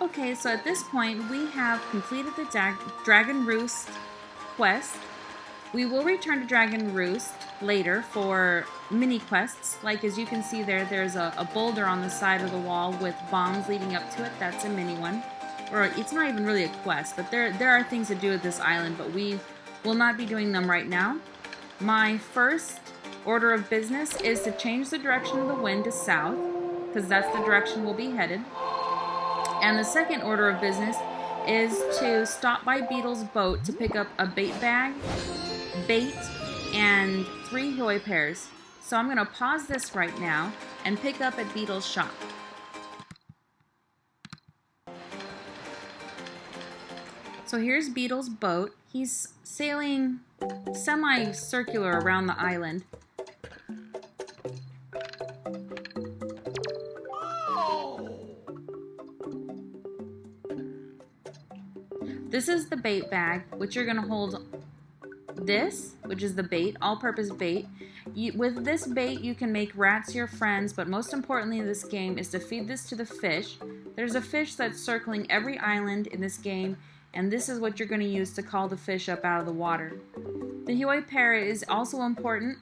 Okay, so at this point, we have completed the Dragon Roost quest. We will return to Dragon Roost later for mini quests. Like as you can see there, there's a boulder on the side of the wall with bombs leading up to it. That's a mini one. Or it's not even really a quest, but there are things to do with this island, but we will not be doing them right now. My first order of business is to change the direction of the wind to south, because that's the direction we'll be headed. And the second order of business is to stop by Beedle's boat to pick up a bait bag, bait, and 3 Hyoi pears. So I'm going to pause this right now and pick up at Beedle's shop. So here's Beedle's boat. He's sailing semi-circular around the island. This is the bait bag, which you're going to hold this, which is the bait, all-purpose bait. With this bait, you can make rats your friends, but most importantly in this game is to feed this to the fish. There's a fish that's circling every island in this game, and this is what you're going to use to call the fish up out of the water. The Hyoi pear is also important.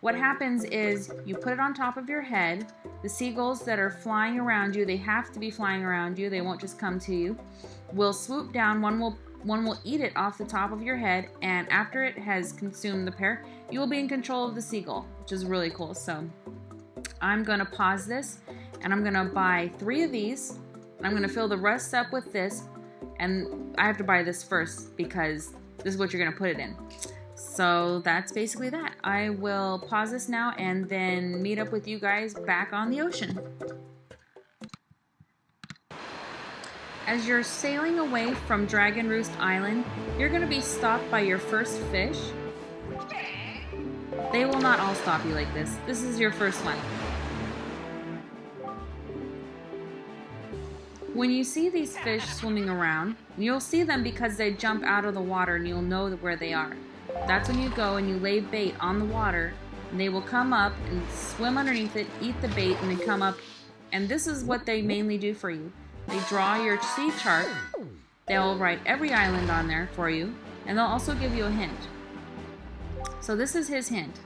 What happens is you put it on top of your head. The seagulls that are flying around you, they have to be flying around you, they won't just come to you, will swoop down. One will eat it off the top of your head, and after it has consumed the pear, you will be in control of the seagull, which is really cool. So I'm going to pause this, and I'm going to buy 3 of these, and I'm going to fill the rest up with this, and I have to buy this first because this is what you're going to put it in. So that's basically that. I will pause this now and then meet up with you guys back on the ocean. As you're sailing away from Dragon Roost Island, you're going to be stopped by your first fish. They will not all stop you like this. This is your first one. When you see these fish swimming around, you'll see them because they jump out of the water and you'll know where they are. That's when you go and you lay bait on the water, and they will come up and swim underneath it, eat the bait, and they come up. And this is what they mainly do for you. They draw your sea chart, they'll write every island on there for you, and they'll also give you a hint. So this is his hint.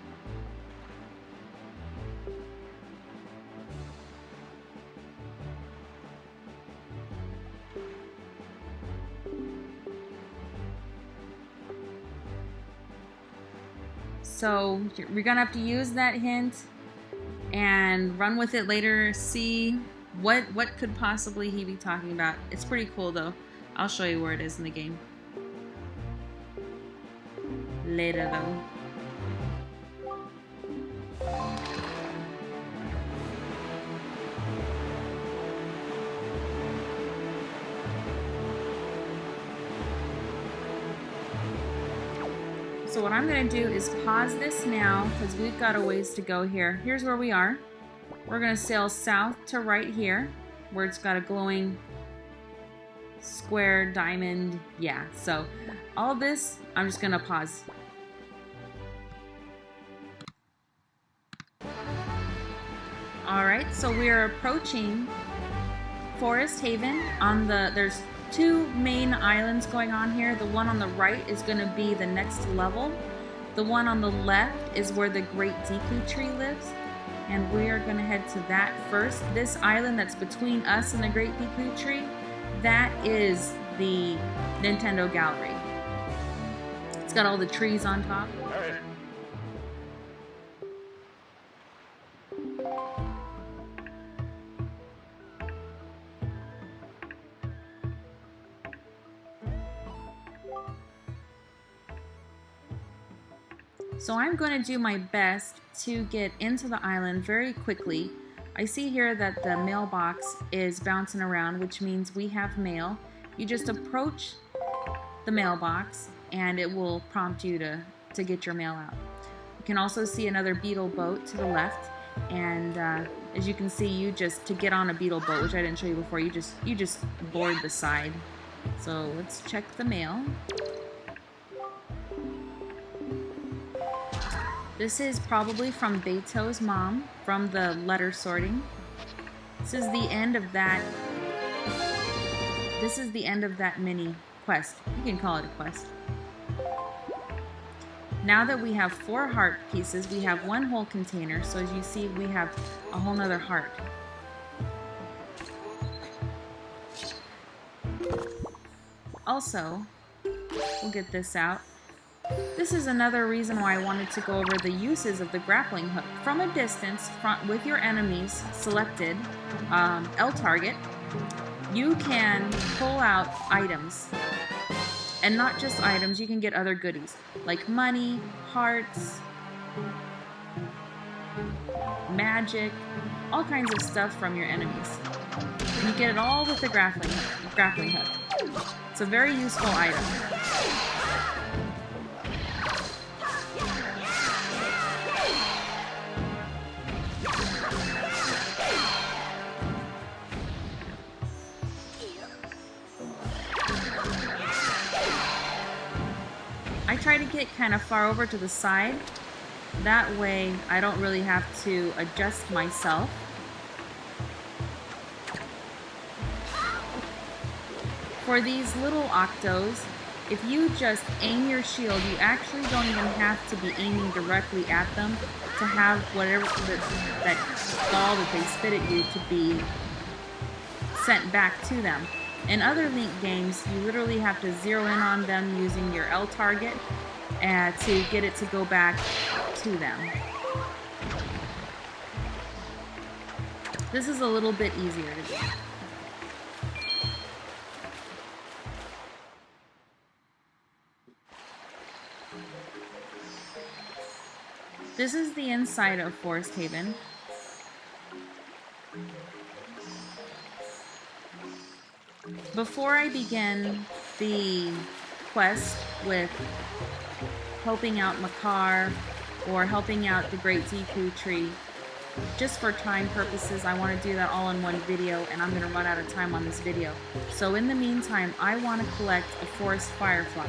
So we're gonna have to use that hint and run with it later, see what could possibly he be talking about. It's pretty cool though. I'll show you where it is in the game later though. So what I'm going to do is pause this now because we've got a ways to go here. Here's where we are. We're going to sail south to right here where it's got a glowing square diamond. Yeah, so all this, I'm just going to pause. Alright, so we're approaching Forest Haven. There's 2 main islands going on here. The one on the right is going to be the next level. The one on the left is where the Great Deku Tree lives, and we are going to head to that first. This island that's between us and the Great Deku Tree, that is the Nintendo Gallery. It's got all the trees on top. So I'm going to do my best to get into the island very quickly. I see here that the mailbox is bouncing around, which means we have mail. You just approach the mailbox and it will prompt you to get your mail out. You can also see another Beedle boat to the left, and as you can see, to get on a Beedle boat, which I didn't show you before, you just board the side. So let's check the mail. This is probably from Beto's mom, from the letter sorting. This is the end of that this is the end of that mini quest. You can call it a quest. Now that we have 4 heart pieces, we have 1 whole container. So as you see, we have a whole nother heart. Also, we'll get this out. This is another reason why I wanted to go over the uses of the grappling hook. From a distance, with your enemies selected, L target, you can pull out items. And not just items, you can get other goodies, like money, hearts, magic, all kinds of stuff from your enemies. And you get it all with the grappling hook. It's a very useful item. I try to get kind of far over to the side. That way I don't really have to adjust myself. For these little octos, if you just aim your shield, you actually don't even have to be aiming directly at them to have whatever that ball that they spit at you to be sent back to them. In other Link games, you literally have to zero in on them using your L target to get it to go back to them. This is a little bit easier to do. This is the inside of Forest Haven. Before I begin the quest with helping out Makar or helping out the Great Ziku Tree, just for time purposes, I want to do that all in one video, and I'm going to run out of time on this video. So in the meantime, I want to collect a Forest Firefly.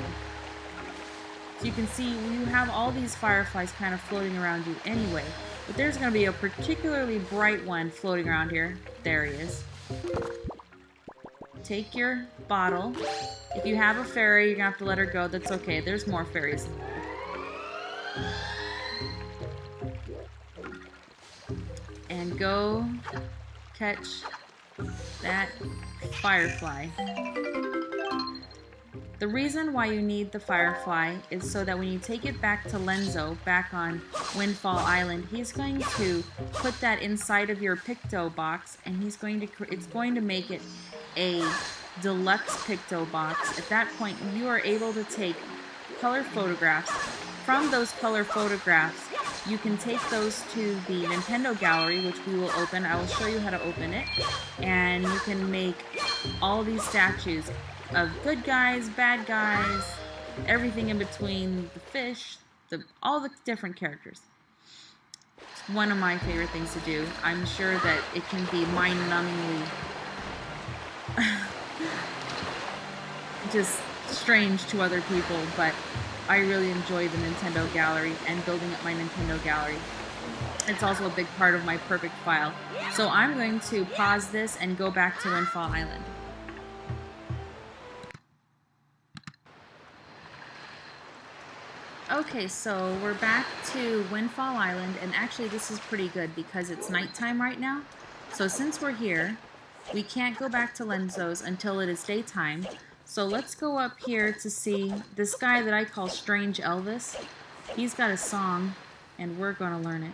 So you can see you have all these fireflies kind of floating around you anyway, but there's going to be a particularly bright one floating around here. There he is. Take your bottle. If you have a fairy, you're going to have to let her go. That's okay. There's more fairies in the world. And go catch that firefly. The reason why you need the firefly is so that when you take it back to Lenzo, back on Windfall Island, he's going to put that inside of your Picto box, and it's going to make it a deluxe Picto box. At that point, you are able to take color photographs. From those color photographs, you can take those to the Nintendo gallery, which we will open. I will show you how to open it. And you can make all these statues of good guys, bad guys, everything in between, the fish, all the different characters. It's one of my favorite things to do. I'm sure that it can be mind-numbingly just strange to other people, but I really enjoy the Nintendo gallery and building up my Nintendo gallery. It's also a big part of my perfect file. So I'm going to pause this and go back to Windfall Island. Okay, so we're back to Windfall Island, and actually this is pretty good because it's nighttime right now. So since we're here, we can't go back to Lenzo's until it is daytime. So let's go up here to see this guy that I call Strange Elvis. He's got a song, and we're going to learn it.